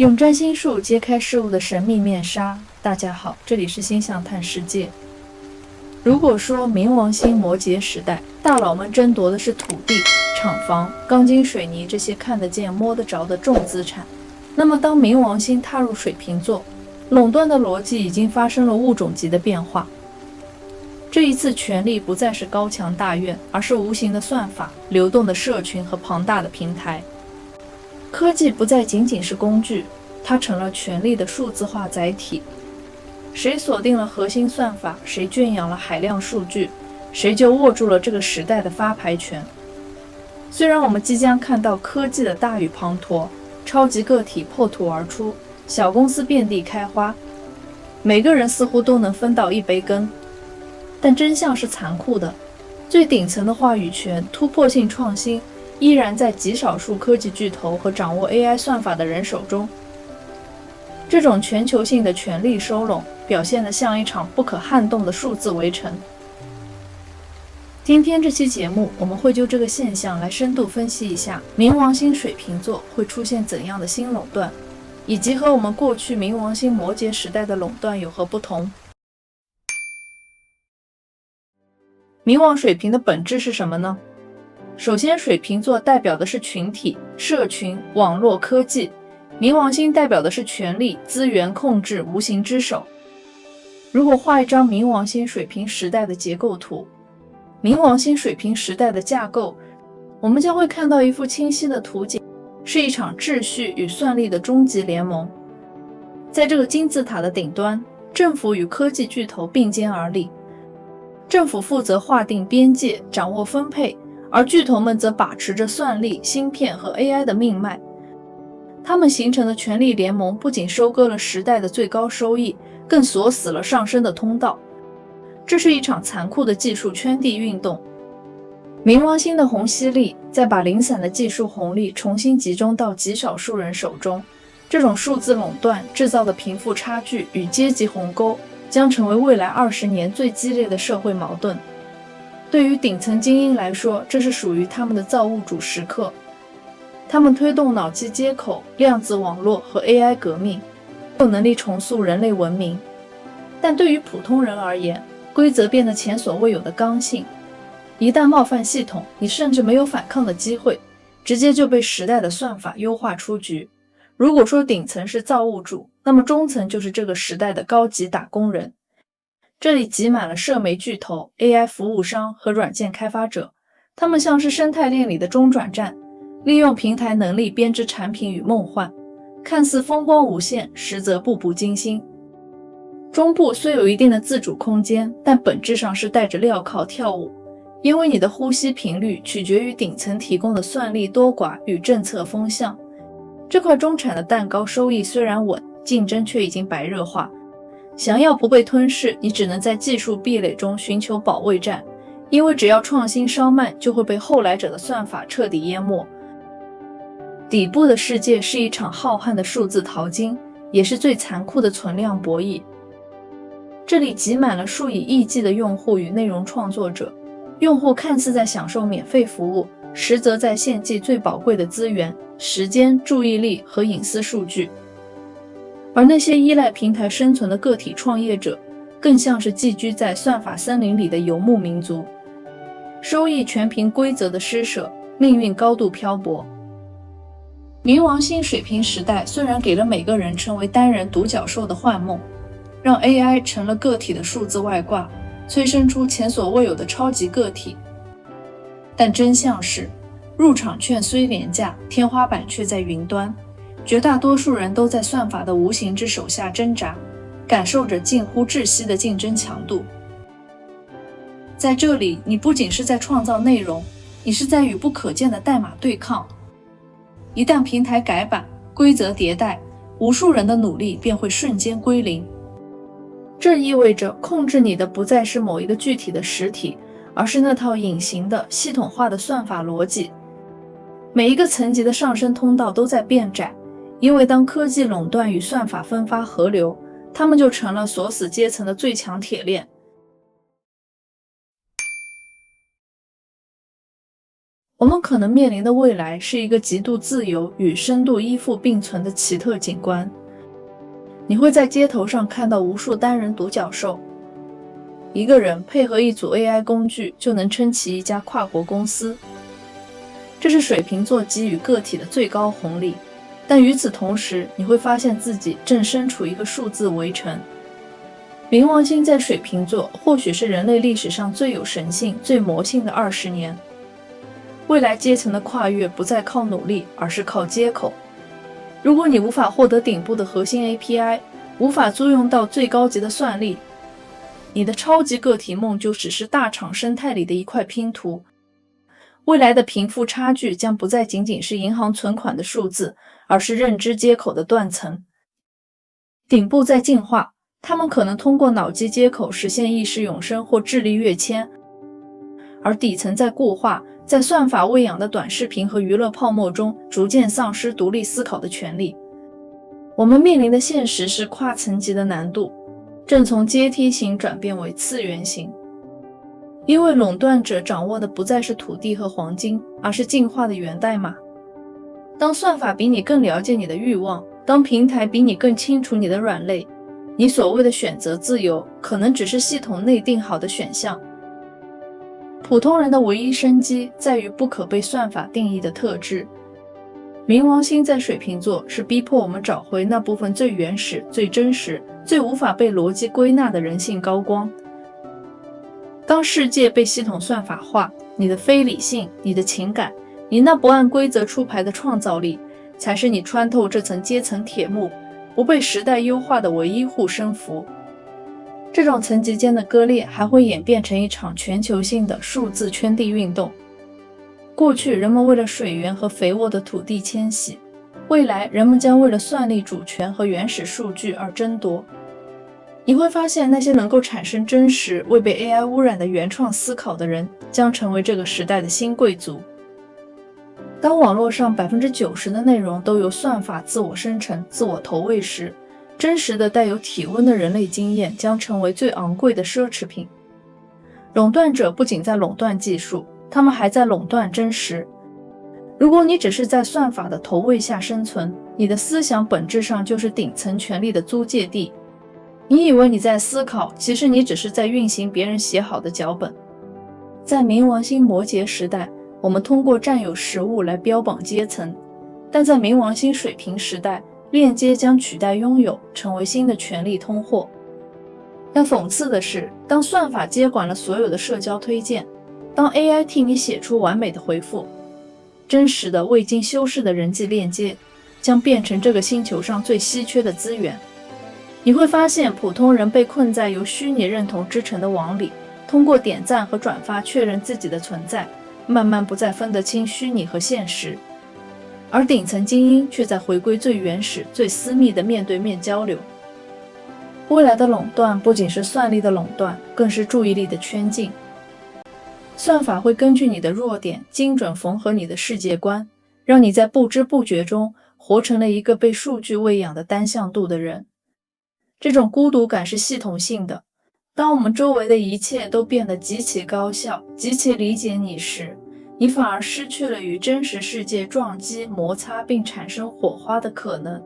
用占星术揭开事物的神秘面纱。大家好，这里是星象探世界。如果说冥王星摩羯时代，大佬们争夺的是土地、厂房、钢筋水泥这些看得见摸得着的重资产，那么当冥王星踏入水瓶座，垄断的逻辑已经发生了物种级的变化。这一次权力不再是高墙大院，而是无形的算法、流动的社群和庞大的平台。科技不再仅仅是工具，它成了权力的数字化载体。谁锁定了核心算法，谁圈养了海量数据，谁就握住了这个时代的发牌权。虽然我们即将看到科技的大雨滂沱，超级个体破土而出，小公司遍地开花，每个人似乎都能分到一杯羹，但真相是残酷的。最顶层的话语权、突破性创新依然在极少数科技巨头和掌握 AI 算法的人手中。这种全球性的权力收拢，表现得像一场不可撼动的数字围城。今天这期节目，我们会就这个现象来深度分析一下冥王星水瓶座会出现怎样的新垄断，以及和我们过去冥王星摩羯时代的垄断有何不同。冥王水瓶的本质是什么呢？首先，水瓶座代表的是群体、社群、网络科技，冥王星代表的是权力、资源控制、无形之手。如果画一张冥王星水瓶时代的结构图，冥王星水瓶时代的架构，我们将会看到一幅清晰的图景，是一场秩序与算力的终极联盟。在这个金字塔的顶端，政府与科技巨头并肩而立，政府负责划定边界、掌握分配，而巨头们则把持着算力、芯片和 AI 的命脉。他们形成的权力联盟不仅收割了时代的最高收益，更锁死了上升的通道。这是一场残酷的技术圈地运动。冥王星的虹吸力再把零散的技术红利重新集中到极少数人手中，这种数字垄断制造的贫富差距与阶级鸿沟将成为未来20年最激烈的社会矛盾。对于顶层精英来说，这是属于他们的造物主时刻。他们推动脑机接口、量子网络和 AI 革命，有能力重塑人类文明。但对于普通人而言，规则变得前所未有的刚性。一旦冒犯系统，你甚至没有反抗的机会，直接就被时代的算法优化出局。如果说顶层是造物主，那么中层就是这个时代的高级打工人。这里挤满了社媒巨头、AI 服务商和软件开发者，他们像是生态链里的中转站，利用平台能力编织产品与梦幻，看似风光无限，实则步步惊心。中部虽有一定的自主空间，但本质上是带着镣铐跳舞，因为你的呼吸频率取决于顶层提供的算力多寡与政策风向。这块中产的蛋糕收益虽然稳，竞争却已经白热化。想要不被吞噬，你只能在技术壁垒中寻求保卫战，因为只要创新稍慢，就会被后来者的算法彻底淹没。底部的世界是一场浩瀚的数字淘金，也是最残酷的存量博弈。这里挤满了数以亿计的用户与内容创作者，用户看似在享受免费服务，实则在献祭最宝贵的资源、时间、注意力和隐私数据。而那些依赖平台生存的个体创业者，更像是寄居在算法森林里的游牧民族，收益全凭规则的施舍，命运高度漂泊。冥王星水瓶时代虽然给了每个人成为单人独角兽的幻梦，让 AI 成了个体的数字外挂，催生出前所未有的超级个体，但真相是，入场券虽廉价，天花板却在云端。绝大多数人都在算法的无形之手下挣扎，感受着近乎窒息的竞争强度。在这里，你不仅是在创造内容，你是在与不可见的代码对抗。一旦平台改版、规则迭代，无数人的努力便会瞬间归零。这意味着控制你的不再是某一个具体的实体，而是那套隐形的、系统化的算法逻辑。每一个层级的上升通道都在变窄，因为当科技垄断与算法分发合流，它们就成了锁死阶层的最强铁链。我们可能面临的未来是一个极度自由与深度依附并存的奇特景观。你会在街头上看到无数单人独角兽，一个人配合一组 AI 工具就能撑起一家跨国公司。这是水瓶座给予个体的最高红利，但与此同时，你会发现自己正身处一个数字围城。冥王星在水瓶座或许是人类历史上最有神性、最魔性的20年。未来阶层的跨越不再靠努力，而是靠接口。如果你无法获得顶部的核心 API， 无法租用到最高级的算力，你的超级个体梦就只是大厂生态里的一块拼图。未来的贫富差距将不再仅仅是银行存款的数字，而是认知接口的断层。顶部在进化，他们可能通过脑机接口实现意识永生或智力跃迁，而底层在固化，在算法喂养的短视频和娱乐泡沫中逐渐丧失独立思考的权利。我们面临的现实是跨层级的难度，正从阶梯型转变为次元型。因为垄断者掌握的不再是土地和黄金，而是进化的源代码。当算法比你更了解你的欲望，当平台比你更清楚你的软肋，你所谓的选择自由可能只是系统内定好的选项。普通人的唯一生机在于不可被算法定义的特质。冥王星在水瓶座是逼迫我们找回那部分最原始、最真实、最无法被逻辑归纳的人性高光。当世界被系统算法化，你的非理性、你的情感、你那不按规则出牌的创造力，才是你穿透这层阶层铁幕，不被时代优化的唯一护身符。这种层级间的割裂还会演变成一场全球性的数字圈地运动。过去人们为了水源和肥沃的土地迁徙，未来人们将为了算力主权和原始数据而争夺。你会发现，那些能够产生真实、未被 AI 污染的原创思考的人，将成为这个时代的新贵族。当网络上 90% 的内容都由算法自我生成、自我投喂时，真实的带有体温的人类经验将成为最昂贵的奢侈品。垄断者不仅在垄断技术，他们还在垄断真实。如果你只是在算法的投喂下生存，你的思想本质上就是顶层权力的租借地。你以为你在思考，其实你只是在运行别人写好的脚本。在冥王星摩羯时代，我们通过占有实物来标榜阶层，但在冥王星水瓶时代，链接将取代拥有，成为新的权力通货。但讽刺的是，当算法接管了所有的社交推荐，当 AI 替你写出完美的回复，真实的未经修饰的人际链接将变成这个星球上最稀缺的资源。你会发现，普通人被困在由虚拟认同织成的网里，通过点赞和转发确认自己的存在，慢慢不再分得清虚拟和现实。而顶层精英却在回归最原始、最私密的面对面交流。未来的垄断不仅是算力的垄断，更是注意力的圈禁。算法会根据你的弱点，精准缝合你的世界观，让你在不知不觉中活成了一个被数据喂养的单向度的人。这种孤独感是系统性的。当我们周围的一切都变得极其高效、极其理解你时，你反而失去了与真实世界撞击、摩擦并产生火花的可能。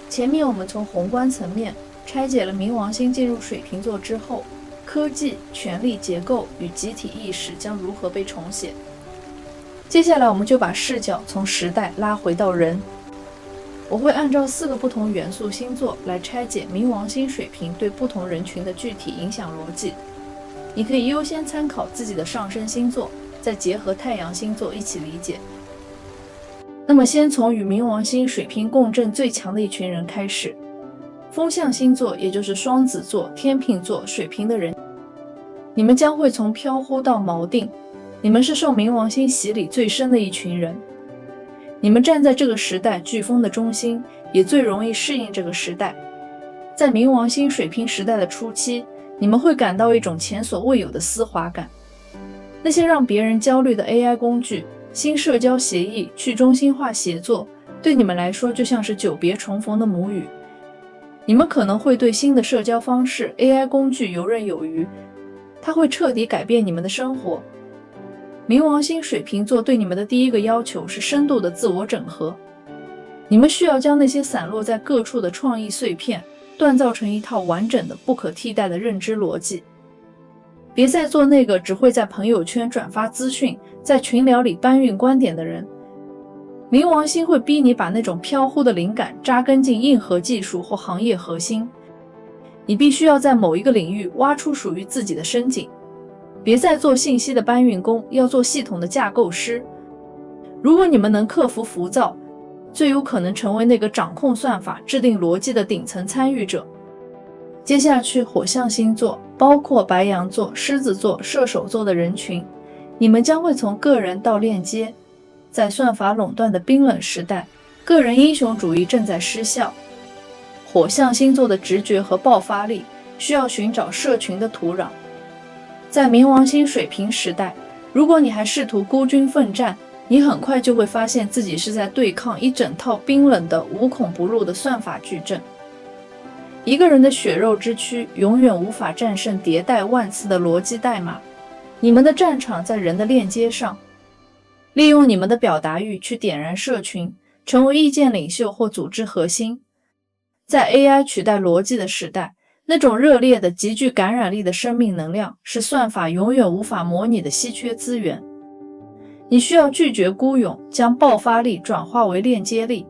前面我们从宏观层面拆解了冥王星进入水瓶座之后，科技、权力结构与集体意识将如何被重写。接下来我们就把视角从时代拉回到人。我会按照4个不同元素星座来拆解冥王星水瓶对不同人群的具体影响逻辑。你可以优先参考自己的上升星座，再结合太阳星座一起理解。那么先从与冥王星水瓶共振最强的一群人开始，风象星座，也就是双子座、天秤座、水瓶的人，你们将会从飘忽到锚定，你们是受冥王星洗礼最深的一群人。你们站在这个时代飓风的中心，也最容易适应这个时代。在冥王星水瓶时代的初期，你们会感到一种前所未有的丝滑感。那些让别人焦虑的 AI 工具、新社交协议、去中心化协作，对你们来说就像是久别重逢的母语。你们可能会对新的社交方式、AI 工具游刃有余，它会彻底改变你们的生活。冥王星水瓶座对你们的第一个要求是深度的自我整合。你们需要将那些散落在各处的创意碎片锻造成一套完整的、不可替代的认知逻辑。别再做那个只会在朋友圈转发资讯，在群聊里搬运观点的人。冥王星会逼你把那种飘忽的灵感扎根进硬核技术或行业核心。你必须要在某一个领域挖出属于自己的深井。别再做信息的搬运工，要做系统的架构师。如果你们能克服浮躁，最有可能成为那个掌控算法、制定逻辑的顶层参与者。接下去，火象星座，包括白羊座、狮子座、射手座的人群，你们将会从个人到链接。在算法垄断的冰冷时代，个人英雄主义正在失效。火象星座的直觉和爆发力需要寻找社群的土壤。在冥王星水瓶时代，如果你还试图孤军奋战，你很快就会发现自己是在对抗一整套冰冷的无孔不入的算法矩阵。一个人的血肉之躯永远无法战胜迭代万次的逻辑代码。你们的战场在人的链接上，利用你们的表达欲去点燃社群，成为意见领袖或组织核心。在 AI 取代逻辑的时代，那种热烈的、极具感染力的生命能量是算法永远无法模拟的稀缺资源。你需要拒绝孤勇，将爆发力转化为链接力。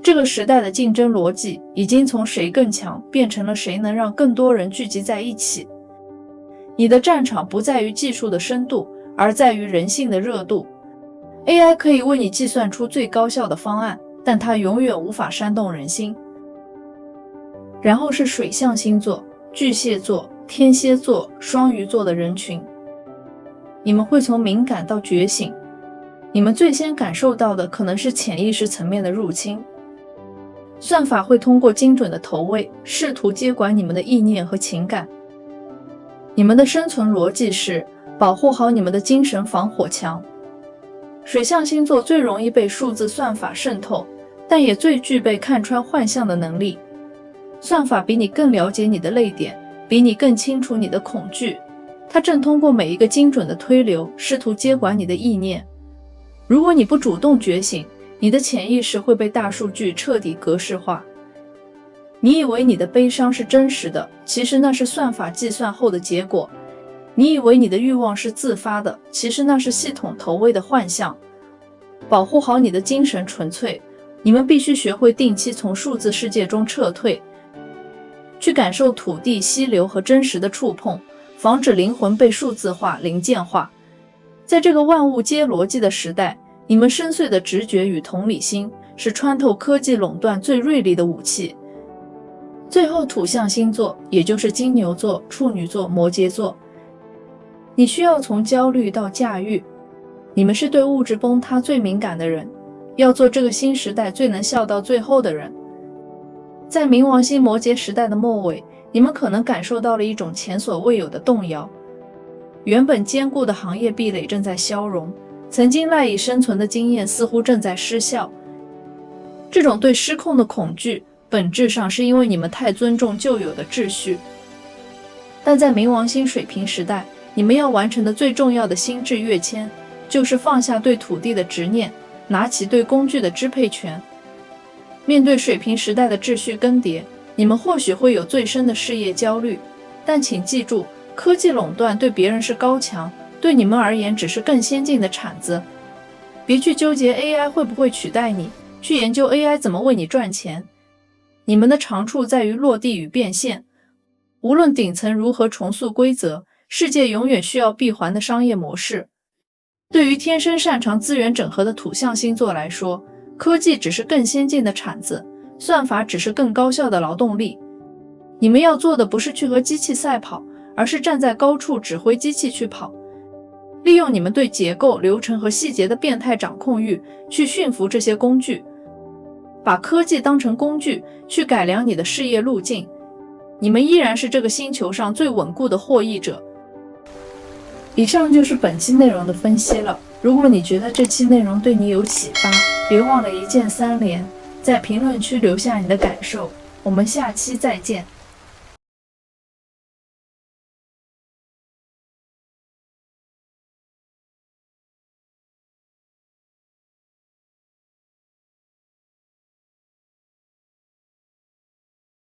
这个时代的竞争逻辑已经从谁更强变成了谁能让更多人聚集在一起。你的战场不在于技术的深度，而在于人性的热度。AI 可以为你计算出最高效的方案，但它永远无法煽动人心。然后是水象星座，巨蟹座、天蝎座、双鱼座的人群。你们会从敏感到觉醒，你们最先感受到的可能是潜意识层面的入侵。算法会通过精准的投喂，试图接管你们的意念和情感。你们的生存逻辑是保护好你们的精神防火墙。水象星座最容易被数字算法渗透，但也最具备看穿幻象的能力。算法比你更了解你的泪点，比你更清楚你的恐惧。它正通过每一个精准的推流，试图接管你的意念。如果你不主动觉醒，你的潜意识会被大数据彻底格式化。你以为你的悲伤是真实的，其实那是算法计算后的结果。你以为你的欲望是自发的，其实那是系统投喂的幻象。保护好你的精神纯粹，你们必须学会定期从数字世界中撤退，去感受土地、溪流和真实的触碰，防止灵魂被数字化、零件化。在这个万物皆逻辑的时代，你们深邃的直觉与同理心是穿透科技垄断最锐利的武器。最后，土象星座，也就是金牛座、处女座、摩羯座，你需要从焦虑到驾驭。你们是对物质崩塌最敏感的人，要做这个新时代最能笑到最后的人。在冥王星摩羯时代的末尾，你们可能感受到了一种前所未有的动摇。原本坚固的行业壁垒正在消融，曾经赖以生存的经验似乎正在失效。这种对失控的恐惧，本质上是因为你们太尊重旧有的秩序。但在冥王星水瓶时代，你们要完成的最重要的心智跃迁，就是放下对土地的执念，拿起对工具的支配权。面对水瓶时代的秩序更迭，你们或许会有最深的事业焦虑，但请记住，科技垄断对别人是高墙，对你们而言只是更先进的铲子。别去纠结 AI 会不会取代你，去研究 AI 怎么为你赚钱。你们的长处在于落地与变现。无论顶层如何重塑规则，世界永远需要闭环的商业模式。对于天生擅长资源整合的土象星座来说，科技只是更先进的铲子，算法只是更高效的劳动力。你们要做的不是去和机器赛跑，而是站在高处指挥机器去跑。利用你们对结构、流程和细节的变态掌控欲，去驯服这些工具。把科技当成工具，去改良你的事业路径。你们依然是这个星球上最稳固的获益者。以上就是本期内容的分析了。如果你觉得这期内容对你有启发，别忘了一键3连，在评论区留下你的感受。我们下期再见。